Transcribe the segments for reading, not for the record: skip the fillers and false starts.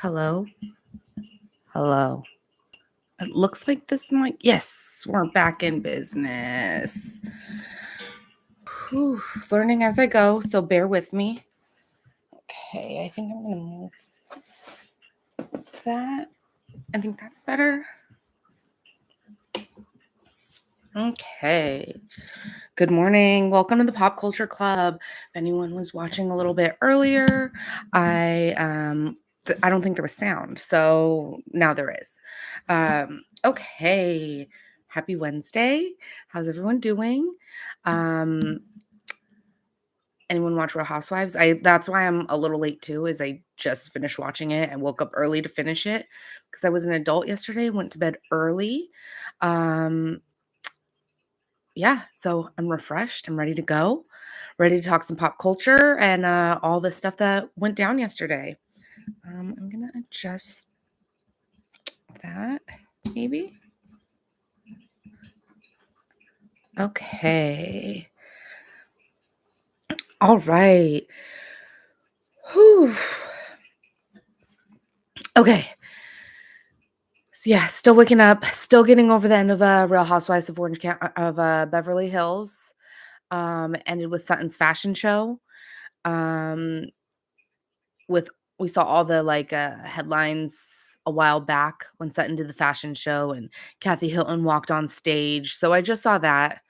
Hello? Hello. It looks like this mic. Yes, we're back in business. Whew, learning as I go, so bear with me. Okay, I think I'm going to move that. I think that's better. Okay. Good morning. Welcome to the Pop Culture Club. If anyone was watching a little bit earlier, I don't think there was sound, so now there is. Okay. Happy Wednesday. How's everyone doing? Anyone watch Real Housewives? That's why I'm a little late too, is I just finished watching it and woke up early to finish it because I was an adult yesterday, went to bed early. Um yeah, so I'm refreshed. I'm ready to go, ready to talk some pop culture and all the stuff that went down yesterday. I'm gonna adjust that, maybe. Okay. All right. Whew. Okay. So yeah, still waking up, still getting over the end of Real Housewives of Beverly Hills. Ended with Sutton's fashion show. Um, with We saw all the headlines a while back when Sutton did the fashion show and Kathy Hilton walked on stage. So I just saw that.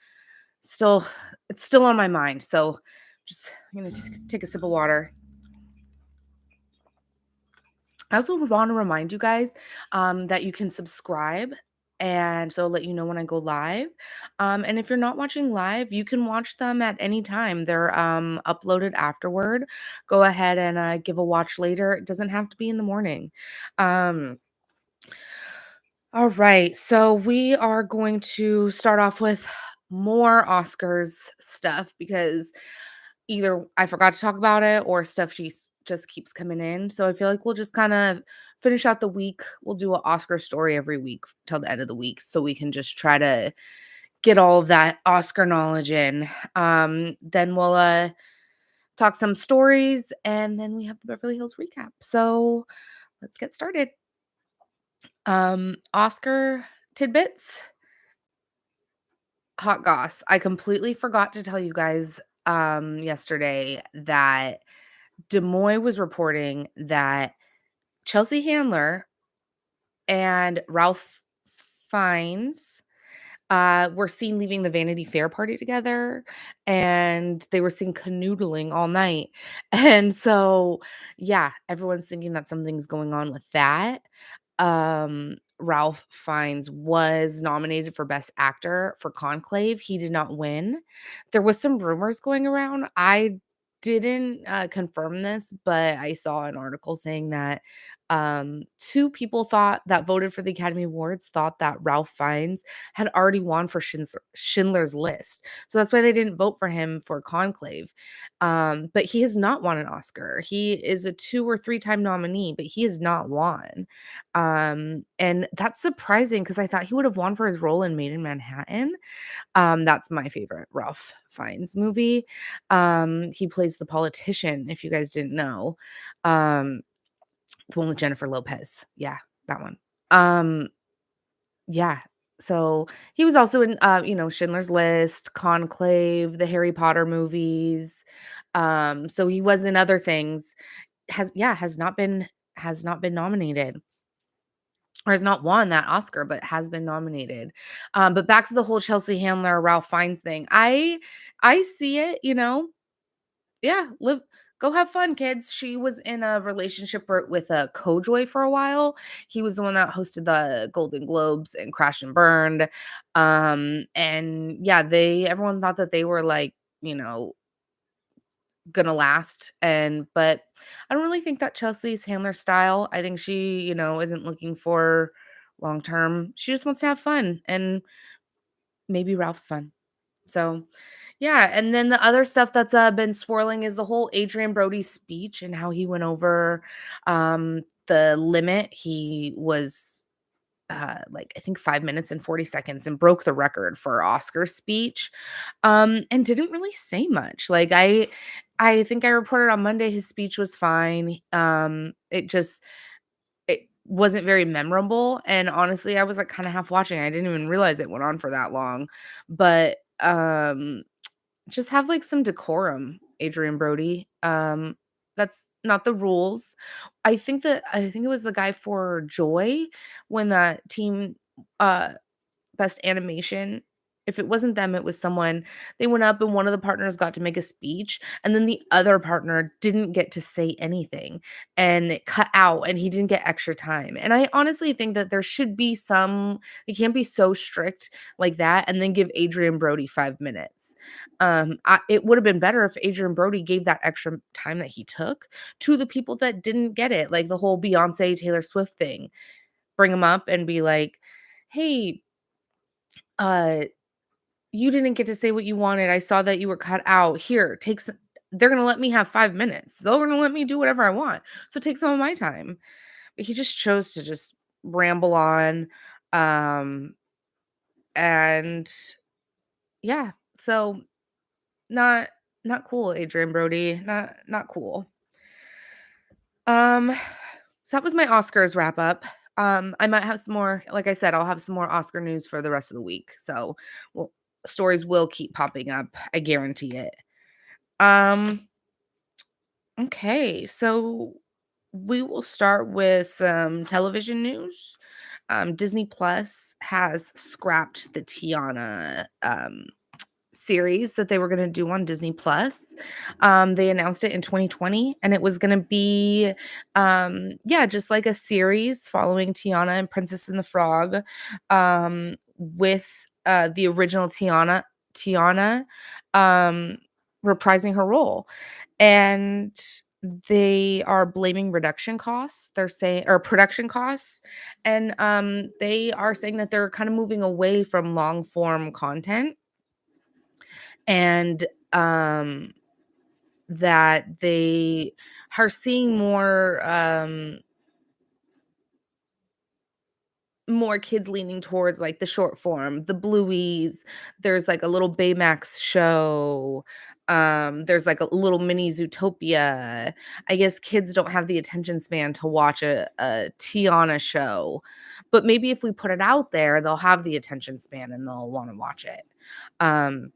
Still, it's still on my mind. So just I'm gonna take a sip of water. I also want to remind you guys that you can subscribe. And so I'll let you know when I go live. And if you're not watching live, you can watch them at any time. They're uploaded afterward. Go ahead and give a watch later. It doesn't have to be in the morning. Um, all right. So we are going to start off with more Oscars stuff because either I forgot to talk about it or stuff just keeps coming in. So I feel like we'll just kind of finish out the week. We'll do an Oscar story every week till the end of the week so we can just try to get all of that Oscar knowledge in. Then we'll talk some stories and then we have the Beverly Hills recap. So let's get started. Oscar tidbits. Hot goss. I completely forgot to tell you guys yesterday that Des Moines was reporting that Chelsea Handler and Ralph Fiennes were seen leaving the Vanity Fair party together, and they were seen canoodling all night. And so, yeah, everyone's thinking that something's going on with that. Ralph Fiennes was nominated for Best Actor for Conclave. He did not win. There was some rumors going around. I didn't confirm this, but I saw an article saying that two people thought that voted for the Academy Awards thought that Ralph Fiennes had already won for Schindler's List. So that's why they didn't vote for him for Conclave. But he has not won an Oscar. He is a 2 or 3-time nominee, but he has not won. And that's surprising because I thought he would have won for his role in Made in Manhattan. That's my favorite Ralph Fiennes movie. He plays the politician, if you guys didn't know. The one with Jennifer Lopez. Yeah, that one. Um, yeah. So he was also in Schindler's List, Conclave, the Harry Potter movies. So he was in other things. Has not been nominated or has not won that Oscar, but has been nominated. But back to the whole Chelsea Handler, Ralph Fiennes thing. I see it, yeah, go have fun, kids. She was in a relationship with a Kojoi for a while. He was the one that hosted the Golden Globes and Crash and Burned. And yeah, everyone thought that they were gonna last. But I don't really think that Chelsea's Handler style. I think she, isn't looking for long term. She just wants to have fun, and maybe Ralph's fun. So, yeah, and then the other stuff that's been swirling is the whole Adrian Brody speech and how he went over the limit. He was I think 5 minutes and 40 seconds and broke the record for Oscar speech. And didn't really say much. I think I reported on Monday his speech was fine. It just wasn't very memorable, and honestly, I was, like, kinda half watching, I didn't even realize it went on for that long, but, just have, like, some decorum, Adrian Brody. That's not the rules. I think it was the guy for Joy when that team, uh Best animation. If it wasn't them, it was someone. They went up and one of the partners got to make a speech, and then the other partner didn't get to say anything, and it cut out, and he didn't get extra time. And I honestly think that there should be some they can't be so strict like that and then give Adrian Brody 5 minutes. It would have been better if Adrian Brody gave that extra time that he took to the people that didn't get it, like the whole Beyoncé, Taylor Swift thing. Bring them up and be like, "Hey, uh, you didn't get to say what you wanted. I saw that you were cut out. Here, take some." They're gonna let me have 5 minutes. They're gonna let me do whatever I want. So take some of my time. But he just chose to just ramble on. Um, and yeah, so not not cool, Adrian Brody. Not cool. Um, so that was my Oscars wrap up. I might have some more, like I said, I'll have some more Oscar news for the rest of the week. So well, stories will keep popping up. I guarantee it. Um, okay, so we will start with some television news. Disney Plus has scrapped the Tiana series that they were gonna do on Disney Plus. They announced it in 2020, and it was gonna be, yeah, just like a series following Tiana and Princess and the Frog, with, the original Tiana, um, reprising her role. And they are blaming reduction costs. They're saying or production costs, and, they are saying that they're kinda moving away from long form content and that they are seeing more kids leaning towards like the short form, the Blueies. There's like a little Baymax show. There's like a little mini Zootopia. I guess kids don't have the attention span to watch a Tiana show, but maybe if we put it out there, they'll have the attention span and they'll want to watch it. Um,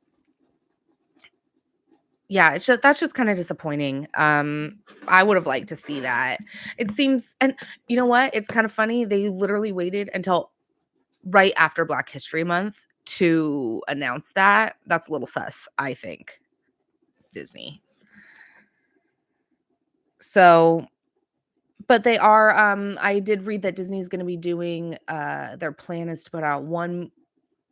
Yeah, it's just that's just kinda disappointing. I would have liked to see that. It seems and you know what? It's kind of funny, they literally waited until right after Black History Month to announce that. That's a little sus, I think, Disney. So but they are, I did read that Disney's gonna be doing, their plan is to put out 1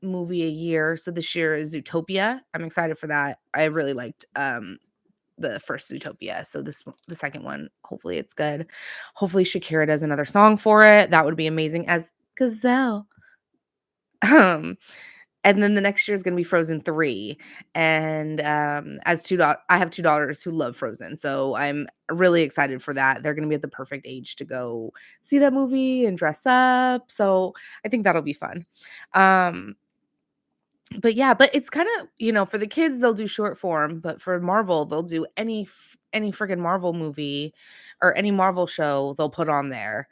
movie a year, so this year is Zootopia. I'm excited for that. I really liked, the first Zootopia, so the second one, hopefully it's good. Hopefully Shakira does another song for it, that would be amazing as Gazelle. Um, and then the next year is gonna be Frozen 3, and, as 2 I have 2 daughters who love Frozen, so I'm really excited for that. They're gonna be at the perfect age to go see that movie and dress up, so I think that'll be fun. Um but yeah, but it's kinda for the kids, they'll do short form, but for Marvel, they'll do any friggin' Marvel movie or any Marvel show they'll put on there.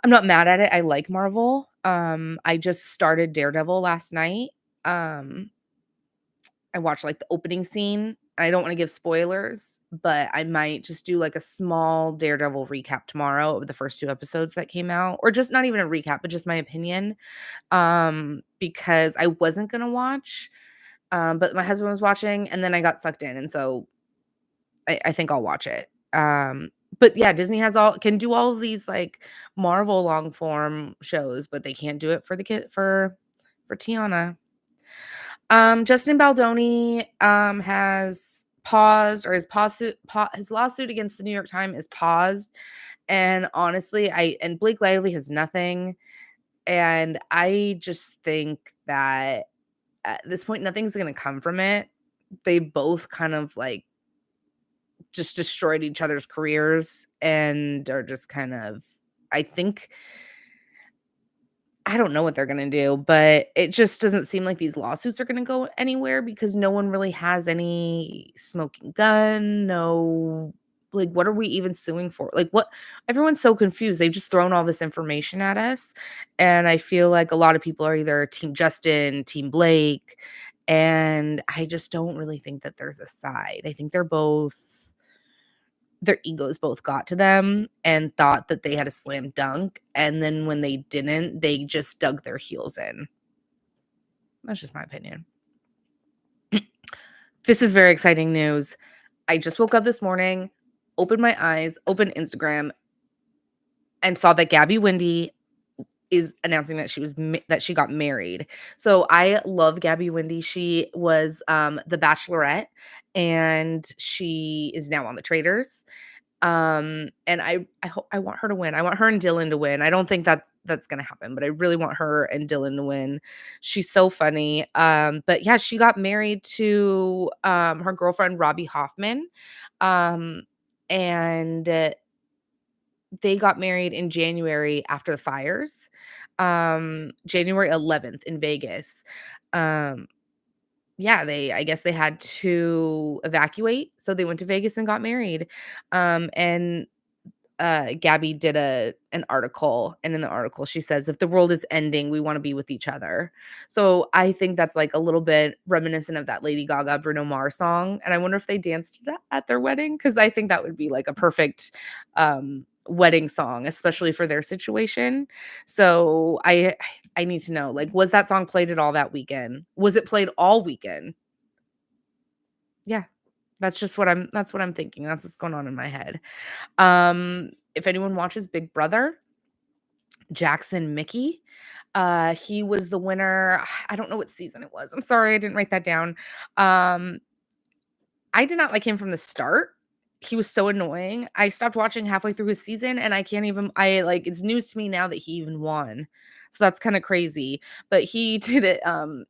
I'm not mad at it, I like Marvel. I just started Daredevil last night. Um, I watched, like, the opening scene. I don't wanna give spoilers, but I might just do, like, a small Daredevil recap tomorrow of the first 2 episodes that came out, or just not even a recap, but just my opinion, because I wasn't gonna watch. But my husband was watching, and then I got sucked in, and so I think I'll watch it. But yeah, Disney has all can do all of these, like, Marvel long form shows, but they can't do it for the kid for Tiana. Justin Baldoni, has paused or his lawsuit against the New York Times is paused, and honestly, I and Blake Lively has nothing, and I just think that at this point, nothing's gonna come from it. They both kind of, like, just destroyed each other's careers and are just kind of I think I don't know what they're gonna do, but it just doesn't seem like these lawsuits are gonna go anywhere because no one really has any smoking gun, no like, what are we even suing for? Like, what everyone's so confused. They've just thrown all this information at us, and I feel like a lot of people are either team Justin, team Blake, and I just don't really think that there's a side. I think they're both their egos both got to them and thought that they had a slam dunk, and then when they didn't, they just dug their heels in. That's just my opinion. This is very exciting news. I just woke up this morning, opened my eyes, opened Instagram, and saw that Gabby Wendy is announcing that that she got married. So I love Gabby Wendy. She was the Bachelorette, and she is now on the Traitors. And I hope I want her to win. I want her and Dylan to win. I don't think that's gonna happen, but I really want her and Dylan to win. She's so funny. But yeah, she got married to her girlfriend Robbie Hoffman. Um, and they got married in January after the fires. January 11th in Vegas. Um, yeah, I guess they had to evacuate, so they went to Vegas and got married. And Gabby did an article, and in the article she says, "If the world is ending, we want to be with each other." So I think that's like a little bit reminiscent of that Lady Gaga Bruno Mars song, and I wonder if they danced to that at their wedding, because I think that would be like a perfect wedding song, especially for their situation. So I need to know, like, was that song played at all that weekend? Was it played all weekend? Yeah, that's what I'm thinking. That's what's going on in my head. If anyone watches Big Brother, Jackson Mickey, he was the winner. I don't know what season it was. I'm sorry, I didn't write that down. Um, I did not like him from the start. He was so annoying. I stopped watching halfway through his season, and I can't even I like it's news to me now that he even won. So that's kind of crazy. But he did a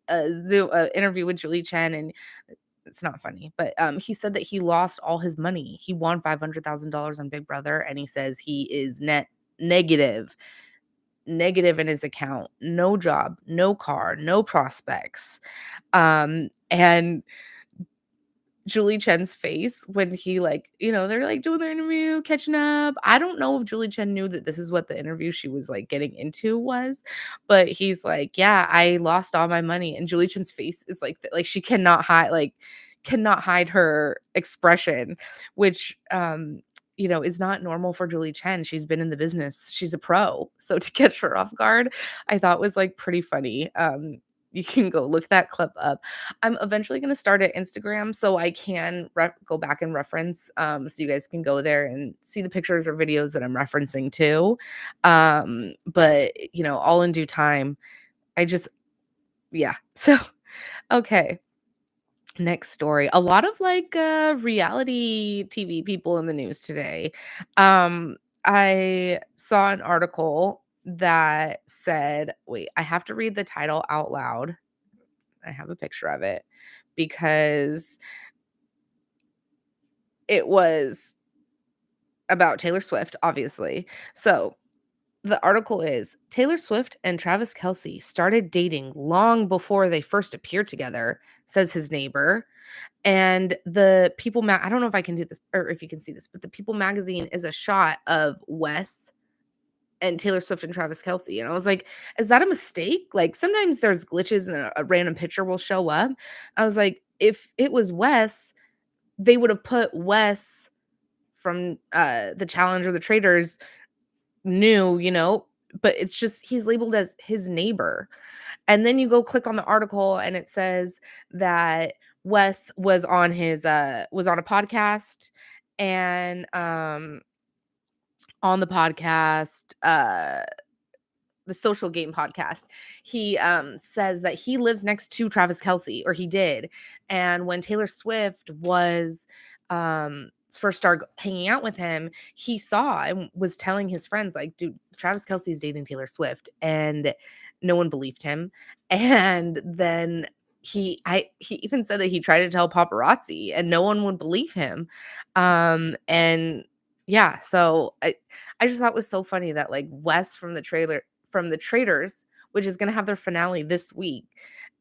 Zoom interview with Julie Chen, and it's not funny, but he said that he lost all his money. He won $500,000 on Big Brother, and he says he is negative, negative in his account. No job, no car, no prospects. And Julie Chen's face when he, like, they're, like, doing their interview, catching up. I don't know if Julie Chen knew that this is what the interview she was, like, getting into was, but he's like, "Yeah, I lost all my money," and Julie Chen's face is like, she cannot hide her expression, which, is not normal for Julie Chen. She's been in the business. She's a pro. So to catch her off guard, I thought was, like, pretty funny. You can go look that clip up. I'm eventually gonna start at Instagram so I can go back and reference, so you guys can go there and see the pictures or videos that I'm referencing too. But, all in due time. I just yeah. So, okay. Next story. A lot of, like, reality TV people in the news today. I saw an article that said wait, I have to read the title out loud. I have a picture of it because it was about Taylor Swift, obviously. So, the article is Taylor Swift and Travis Kelce started dating long before they first appeared together, says his neighbor. And the I don't know if I can do this or if you can see this, but the People magazine is a shot of Wes and Taylor Swift and Travis Kelce. And I was like, is that a mistake? Like sometimes there's glitches and a random picture will show up. I was like, if it was Wes, they would have put Wes from the Challenge or the Traders new, but it's just he's labeled as his neighbor. And then you go click on the article and it says that Wes was on a podcast, and on the podcast, the Social Game podcast, he says that he lives next to Travis Kelce, or he did. And when Taylor Swift was first started hanging out with him, he saw and was telling his friends, like, dude, Travis Kelce's dating Taylor Swift. And no one believed him. And then he even said that he tried to tell paparazzi and no one would believe him. And yeah, so I just thought it was so funny that like Wes from the Traders, which is gonna have their finale this week,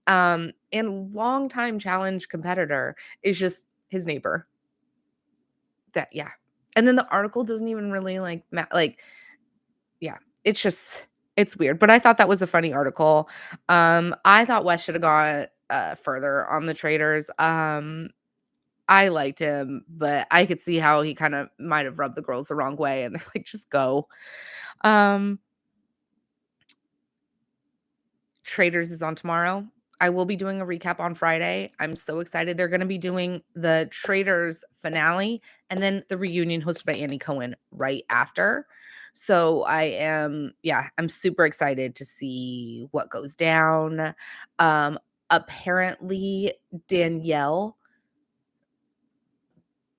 and longtime challenge competitor is just his neighbor. That yeah. And then the article doesn't even really, yeah, it's just it's weird, but I thought that was a funny article. I thought Wes should have gone, further on the traders. I liked him, but I could see how he kinda might have rubbed the girls the wrong way, and they're like, "Just go." Um, Traders is on tomorrow. I will be doing a recap on Friday. I'm so excited. They're gonna be doing the Traders finale and then the reunion hosted by Andy Cohen right after. So I'm super excited to see what goes down. Um, Apparently Danielle,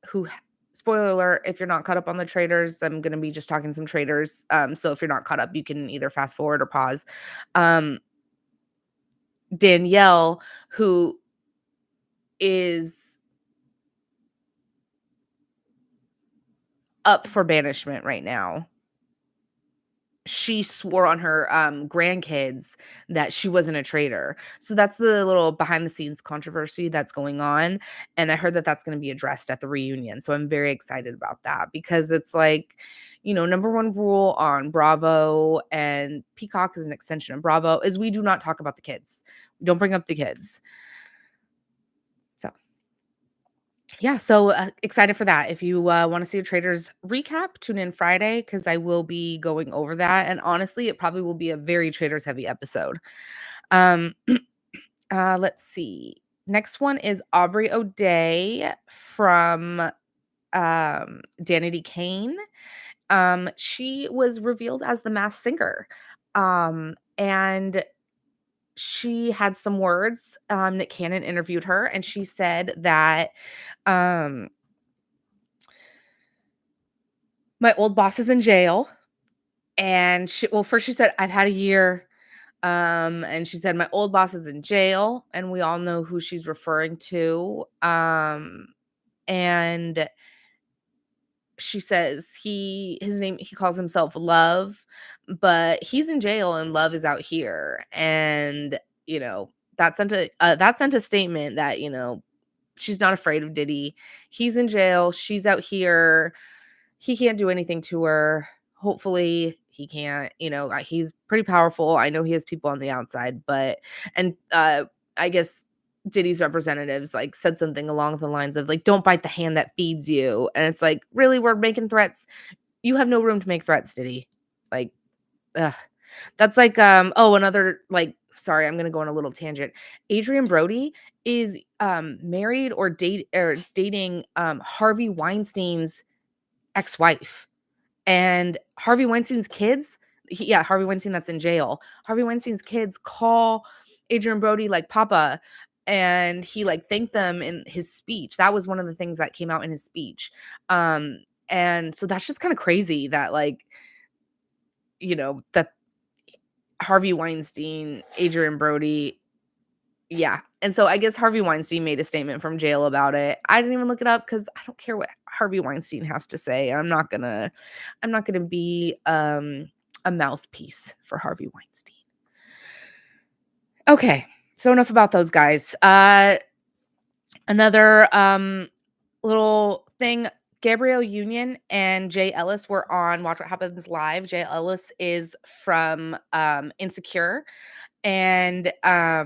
who spoiler alert, if you're not caught up on the Traders, I'm gonna be just talking some Traders. So if you're not caught up, you can either fast forward or pause. Um, Danielle, who is up for banishment right now. She swore on her, grandkids that she wasn't a traitor. So that's the little behind the scenes controversy that's going on, and I heard that that's gonna be addressed at the reunion, so I'm very excited about that because it's like, number 1 rule on Bravo, and Peacock is an extension of Bravo, is we do not talk about the kids. We don't bring up the kids. So yeah, so, excited for that. If you, wanna see a Traders recap, tune in Friday because I will be going over that, and honestly, it probably will be a very Traders heavy episode. Um, let's see. Next one is Aubrey O'Day from, Danity Kane. She was revealed as the Masked Singer, and she had some words. Nick Cannon interviewed her, and she said that, um my old boss is in jail, and first she said, "I've had a year," and she said, "My old boss is in jail," and we all know who she's referring to, and she says he calls himself Love, but he's in jail and Love is out here, and, that sent a statement that, she's not afraid of Diddy. He's in jail, she's out here. He can't do anything to her. Hopefully, he can't, he's pretty powerful. I know he has people on the outside, but and, I guess Diddy's representatives, like, said something along the lines of, like, "Don't bite the hand that feeds you," and it's like, "Really? We're making threats? You have no room to make threats, Diddy." Like, ugh. That's like, another, like sorry, I'm gonna go on a little tangent. Adrian Brody is, married or dating, Harvey Weinstein's ex-wife. And Harvey Weinstein's kids Harvey Weinstein that's in jail. Harvey Weinstein's kids call Adrian Brody, like, "Papa," and he, like, thanked them in his speech. That was one of the things that came out in his speech. And so that's just kinda crazy that, like, that Harvey Weinstein, Adrian Brody. Yeah, and so I guess Harvey Weinstein made a statement from jail about it. I didn't even look it up because I don't care what Harvey Weinstein has to say. I'm not gonna be, a mouthpiece for Harvey Weinstein. Okay, so enough about those guys. Another, little thing, Gabrielle Union and Jay Ellis were on Watch What Happens Live. Jay Ellis is from, Insecure. And,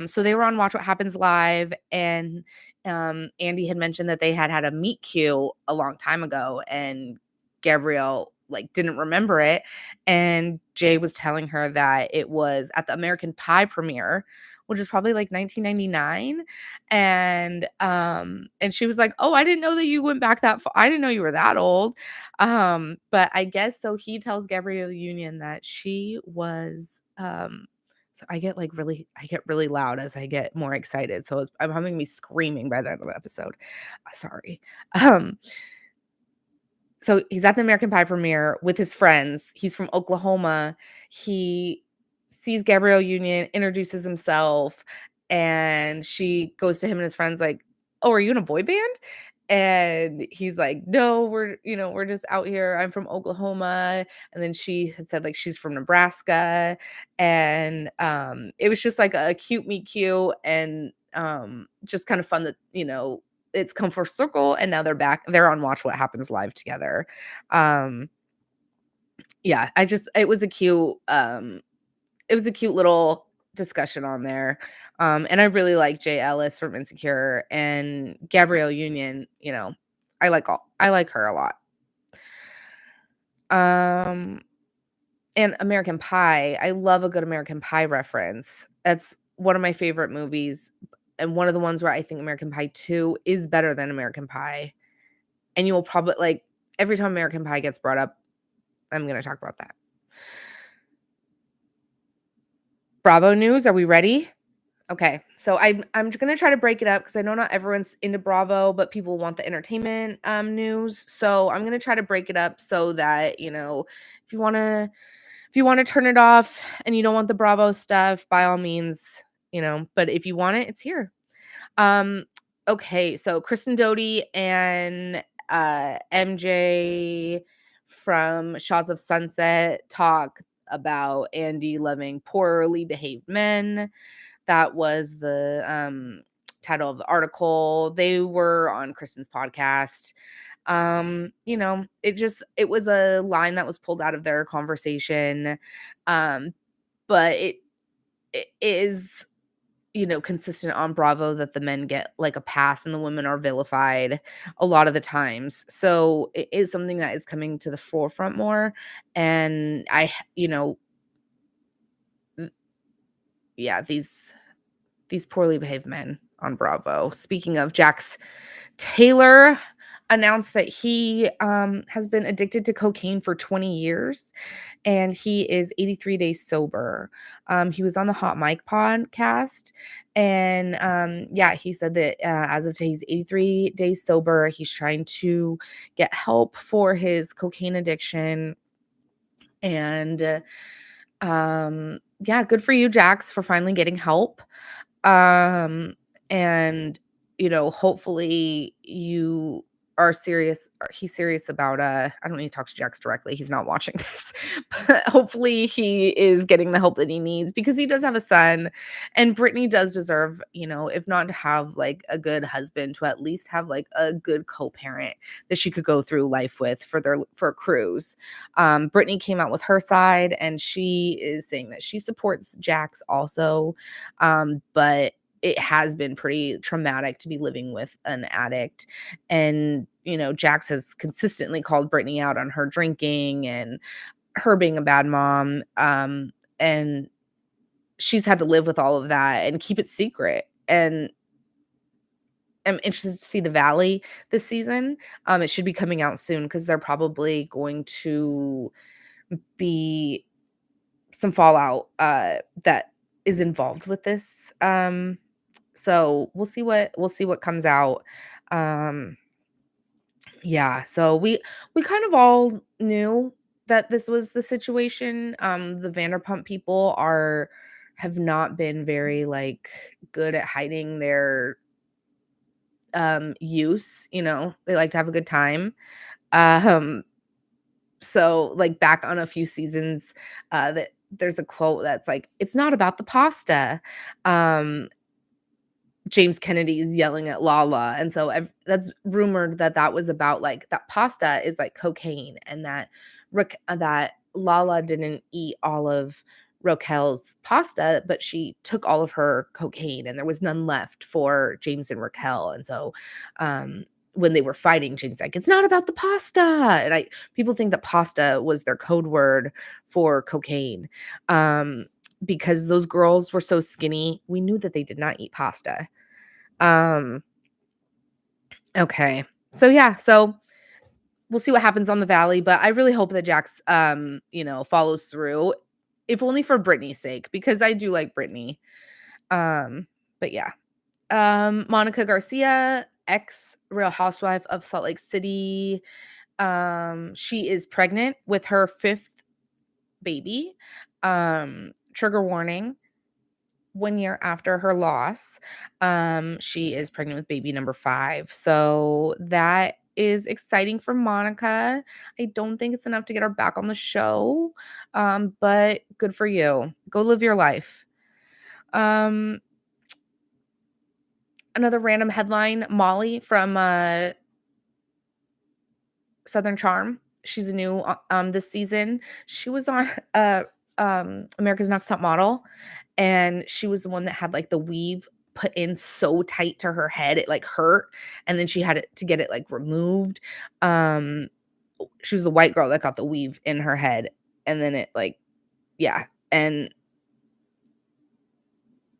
so they were on Watch What Happens Live, and, Andy had mentioned that they had a meet cute a long time ago, and Gabrielle, like, didn't remember it, and Jay was telling her that it was at the American Pie premiere, which is probably, like, 1999, and she was like, "Oh, I didn't know that you went back that far. I didn't know you were that old." But I guess so he tells Gabrielle Union that she was, so I get really loud as I get more excited, so I'm having me screaming by the end of the episode. Sorry. Um, so he's at the American Pie premiere with his friends. He's from Oklahoma. He sees Gabrielle Union, introduces himself, and she goes to him and his friends like, "Oh, are you in a boy band?" And he's like, "No, we're just out here. I'm from Oklahoma." And then she had said like she's from Nebraska. And it was just like a cute meet cute, and just kind of fun that, it's come full circle, and now they're back. They're on Watch What Happens Live together. Um, yeah, it was a cute little discussion on there. And I really like Jay Ellis from Insecure and Gabrielle Union, I like her a lot. Um, and American Pie, I love a good American Pie reference. That's one of my favorite movies, and one of the ones where I think American Pie 2 is better than American Pie. And you will probably like every time American Pie gets brought up, I'm gonna talk about that. Bravo news, are we ready? Okay, so I'm gonna try to break it up because I know not everyone's into Bravo, but people want the entertainment news. So I'm gonna try to break it up so that if you wanna if you wanna turn it off and you don't want the Bravo stuff, by all means, But if you want it, it's here. Um, okay, so Kristen Doty and MJ from Shaws of Sunset talk about Andy loving poorly behaved men. That was the title of the article. They were on Kristen's podcast. It was a line that was pulled out of their conversation. Um, but it is consistent on Bravo that the men get like a pass and the women are vilified a lot of the times. So it is something that is coming to the forefront more. And yeah, these poorly behaved men on Bravo. Speaking of, Jax Taylor announced that he has been addicted to cocaine for 20 years and he is 83 days sober. He was on the Hot Mic podcast and yeah, he said that as of today, he's 83 days sober. He's trying to get help for his cocaine addiction. And yeah, good for you, Jax, for finally getting help. Um, and hopefully you are serious or he's serious about I don't need to talk to Jax directly. He's not watching this. But hopefully he is getting the help that he needs because he does have a son and Brittany does deserve, if not to have like a good husband, to at least have like a good co-parent that she could go through life with for a cruise. Brittany came out with her side and she is saying that she supports Jax also. But it has been pretty traumatic to be living with an addict. And, Jax has consistently called Brittany out on her drinking and her being a bad mom. And she's had to live with all of that and keep it secret. And I'm interested to see The Valley this season. It should be coming out soon because they're probably going to be some fallout that is involved with this. So we'll see what comes out. Um, yeah, so we kind of all knew that this was the situation. The Vanderpump people have not been very like good at hiding their use, they like to have a good time. Um, so like back on a few seasons, that there's a quote that's like, it's not about the pasta. James Kennedy is yelling at Lala, and so that's rumored that that was about, like, that pasta is like cocaine, and that that Lala didn't eat all of Raquel's pasta, but she took all of her cocaine, and there was none left for James and Raquel, and so, um, when they were fighting, James like, "It's not about the pasta," and people think that pasta was their code word for cocaine, because those girls were so skinny, we knew that they did not eat pasta. Um, okay. So yeah, so we'll see what happens on the Valley, but I really hope that Jax follows through, if only for Brittany's sake, because I do like Brittany. But yeah. Monica Garcia, ex Real Housewife of Salt Lake City. She is pregnant with her fifth baby. Trigger warning. 1 year after her loss, she is pregnant with baby number 5. So that is exciting for Monica. I don't think it's enough to get her back on the show, but good for you. Go live your life. Um, Another random headline, Molly from, Southern Charm. She's a new, this season. She was on, America's Next Top Model, and she was the one that had, like, the weave put in so tight to her head, it, like, hurt, and then she had it to get it, like, removed. Um, she was the white girl that got the weave in her head, and then it, like yeah, and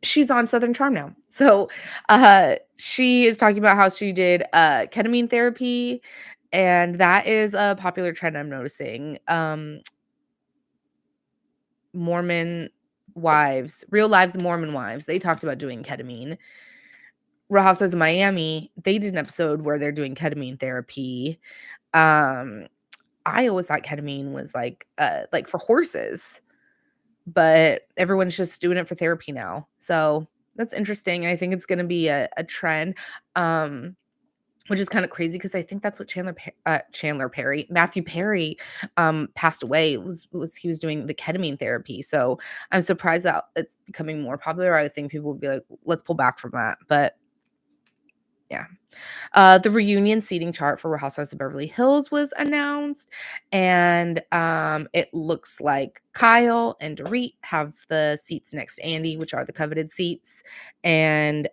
she's on Southern Charm now. So, she is talking about how she did, ketamine therapy, and that is a popular trend I'm noticing. Mormon wives, Real Lives Mormon Wives, they talked about doing ketamine. Real Housewives of Miami, they did an episode where they're doing ketamine therapy. Um, I always thought ketamine was like for horses, but everyone's just doing it for therapy now. So that's interesting. I think it's gonna be a trend. Um, Which is kinda crazy because I think that's what Chandler Perry Matthew Perry, passed away, was he was doing the ketamine therapy, so I'm surprised that it's becoming more popular. I would think people would be like, "Let's pull back from that," but yeah. The reunion seating chart for Real Housewives of Beverly Hills was announced, and, it looks like Kyle and Dorit have the seats next to Andy, which are the coveted seats, and,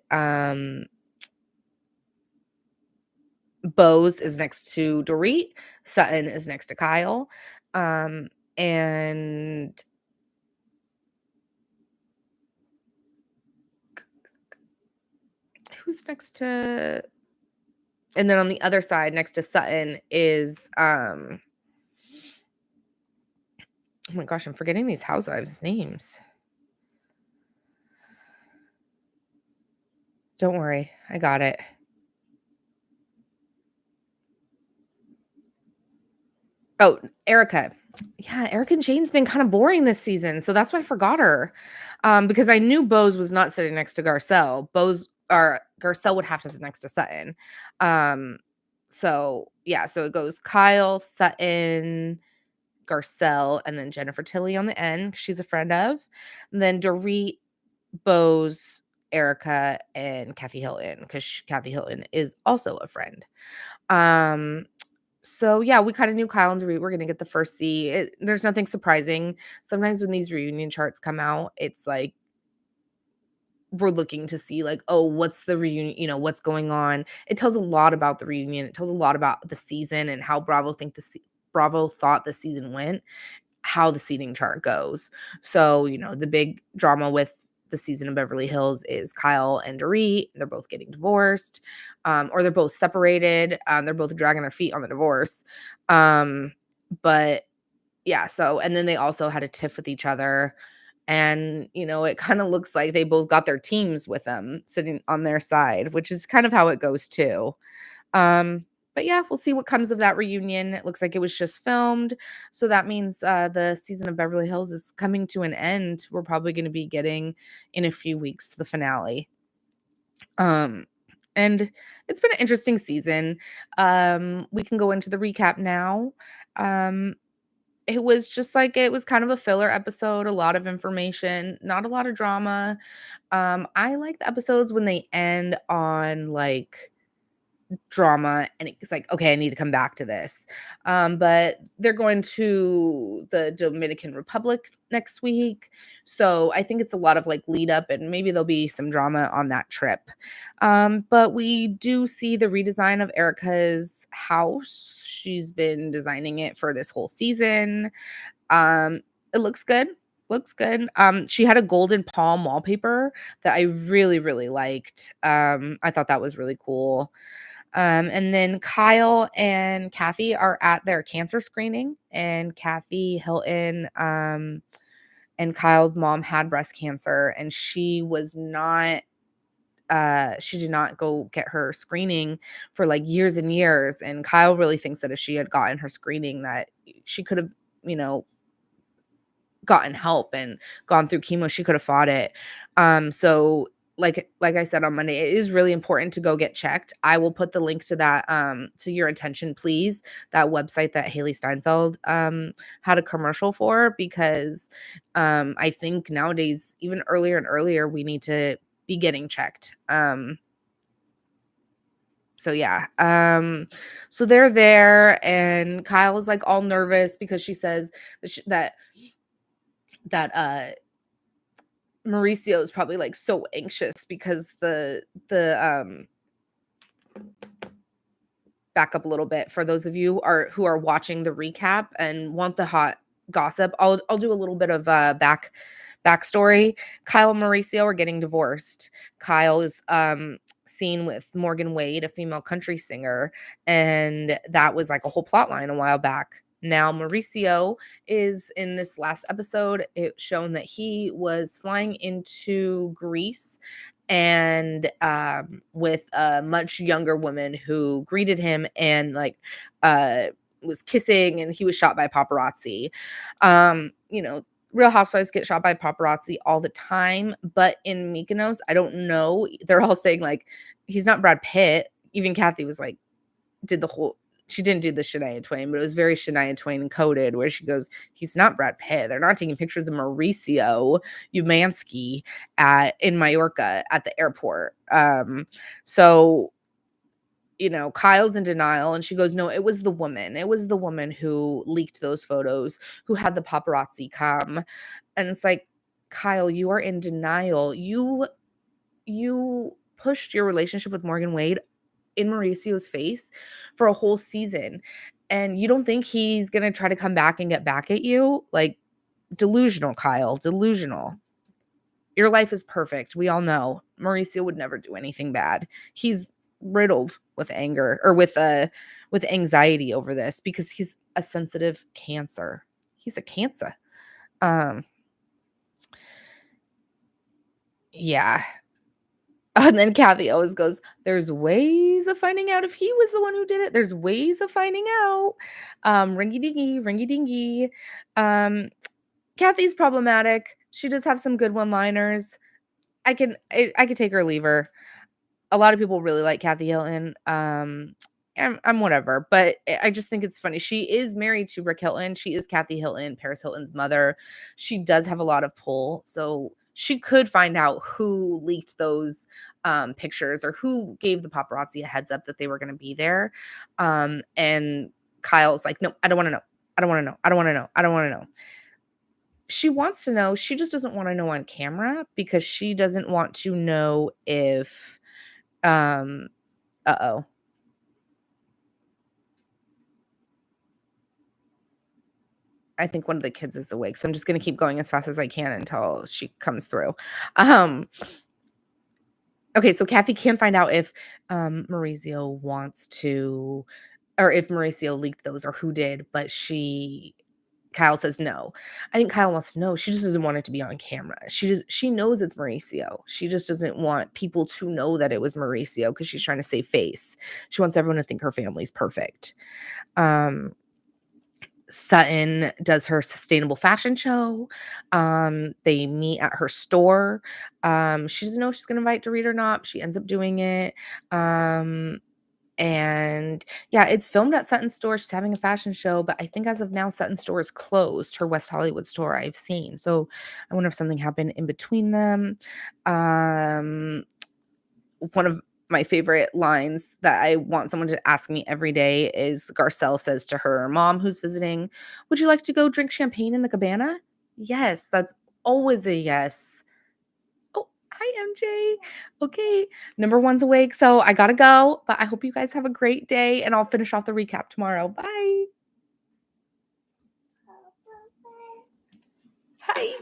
Bose is next to Dorit, Sutton is next to Kyle, um, and who's next to and then on the other side next to Sutton is, oh my gosh, I'm forgetting these housewives' names. Don't worry, I got it. Oh, Erica. Yeah, Erica and Jane's been kinda boring this season, so that's why I forgot her, because I knew Bose was not sitting next to Garcelle. Bose or Garcelle would have to sit next to Sutton. Um, so, yeah, so it goes Kyle, Sutton, Garcelle, and then Jennifer Tilly on the end, she's a friend of. And then Dorit, Bose, Erica, and Kathy Hilton, because Kathy Hilton is also a friend. Um, so yeah, we kinda knew Kyle and Dorit were gonna get the first C. There's nothing surprising. Sometimes when these reunion charts come out, it's like we're looking to see like, oh, what's the reunion, what's going on. It tells a lot about the reunion. It tells a lot about the season and how Bravo thought the season went, how the seating chart goes. So, the big drama with the season of Beverly Hills is Kyle and Dorit. They're both getting divorced, or they're both separated. They're both dragging their feet on the divorce. But yeah, so and then they also had a tiff with each other. And, it kind of looks like they both got their teams with them sitting on their side, which is kind of how it goes too. Um, but yeah, we'll see what comes of that reunion. It looks like it was just filmed. So that means the season of Beverly Hills is coming to an end. We're probably going to be getting in a few weeks to the finale. Um, and it's been an interesting season. We can go into the recap now. Um, it was just like it was kind of a filler episode, a lot of information, not a lot of drama. I like the episodes when they end on like drama and it's like, okay, I need to come back to this. But they're going to the Dominican Republic next week. So I think it's a lot of like lead up and maybe there'll be some drama on that trip. But we do see the redesign of Erica's house. She's been designing it for this whole season. Um, it looks good. Looks good. She had a golden palm wallpaper that I really, really liked. I thought that was really cool. And then Kyle and Kathy are at their cancer screening, and Kathy Hilton, and Kyle's mom had breast cancer, and she did not go get her screening for like years and years. And Kyle really thinks that if she had gotten her screening, that she could have, you know, gotten help and gone through chemo, she could have fought it. So like I said on Monday, it is really important to go get checked. I will put the link to that to your attention, please. That website that Haley Steinfeld had a commercial for, because I think nowadays, even earlier and earlier, we need to be getting checked. So yeah. So they're there, and Kyle is like all nervous because she says that Mauricio is probably like so anxious because the back up a little bit for those of you who are watching the recap and want the hot gossip. I'll do a little bit of backstory. Kyle and Mauricio are getting divorced. Kyle is seen with Morgan Wade, a female country singer, and that was like a whole plot line a while back. Now Mauricio is in this last episode. It shown that he was flying into Greece and with a much younger woman who greeted him and like uh was kissing, and he was shot by paparazzi. You know, Real Housewives get shot by paparazzi all the time, but in Mykonos, I don't know. They're all saying like he's not Brad Pitt. Even Kathy was like, did the whole she didn't do the Shania Twain, but it was very Shania Twain encoded, where she goes, he's not Brad Pitt. They're not taking pictures of Mauricio Umansky in Mallorca at the airport. So you know, Kyle's in denial, and she goes, no, it was the woman. It was the woman who leaked those photos, who had the paparazzi come. And it's like, Kyle, you are in denial. You pushed your relationship with Morgan Wade in Mauricio's face for a whole season, and you don't think he's gonna try to come back and get back at you? Like, delusional, Kyle, delusional. Your life is perfect. We all know Mauricio would never do anything bad. He's riddled with anger or with anxiety over this because he's a sensitive Cancer. He's a Cancer. Um, yeah. And then Kathy always goes, there's ways of finding out if he was the one who did it. There's ways of finding out. Ringy dingy, ringy dingy. Kathy's problematic. She does have some good one-liners. I could take her or leave her. A lot of people really like Kathy Hilton. I'm whatever, but I just think it's funny. She is married to Rick Hilton. She is Kathy Hilton, Paris Hilton's mother. She does have a lot of pull, so she could find out who leaked those pictures or who gave the paparazzi a heads up that they were going to be there. And Kyle's like, no, I don't want to know. I don't want to know. I don't want to know. I don't want to know. She wants to know. She just doesn't want to know on camera because she doesn't want to know if um uh-oh. I think one of the kids is awake, so I'm just gonna keep going as fast as I can until she comes through. Um, okay, so Kathy can find out if Maurizio wants to, or if Mauricio leaked those or who did, but Kyle says no. I think Kyle wants to know. She just doesn't want it to be on camera. She knows it's Mauricio. She just doesn't want people to know that it was Mauricio because she's trying to save face. She wants everyone to think her family's perfect. Um, Sutton does her sustainable fashion show. They meet at her store. She doesn't know if she's gonna invite Dorit or not. She ends up doing it. Um, and yeah, it's filmed at Sutton's store. She's having a fashion show, but I think as of now, Sutton's store is closed, her West Hollywood store I've seen. So I wonder if something happened in between them. Um, One of my favorite lines that I want someone to ask me every day is Garcelle says to her mom who's visiting, "Would you like to go drink champagne in the cabana?" Yes, that's always a yes. Oh, hi, MJ. Okay, number one's awake, so I gotta go, but I hope you guys have a great day, and I'll finish off the recap tomorrow. Bye. Hi.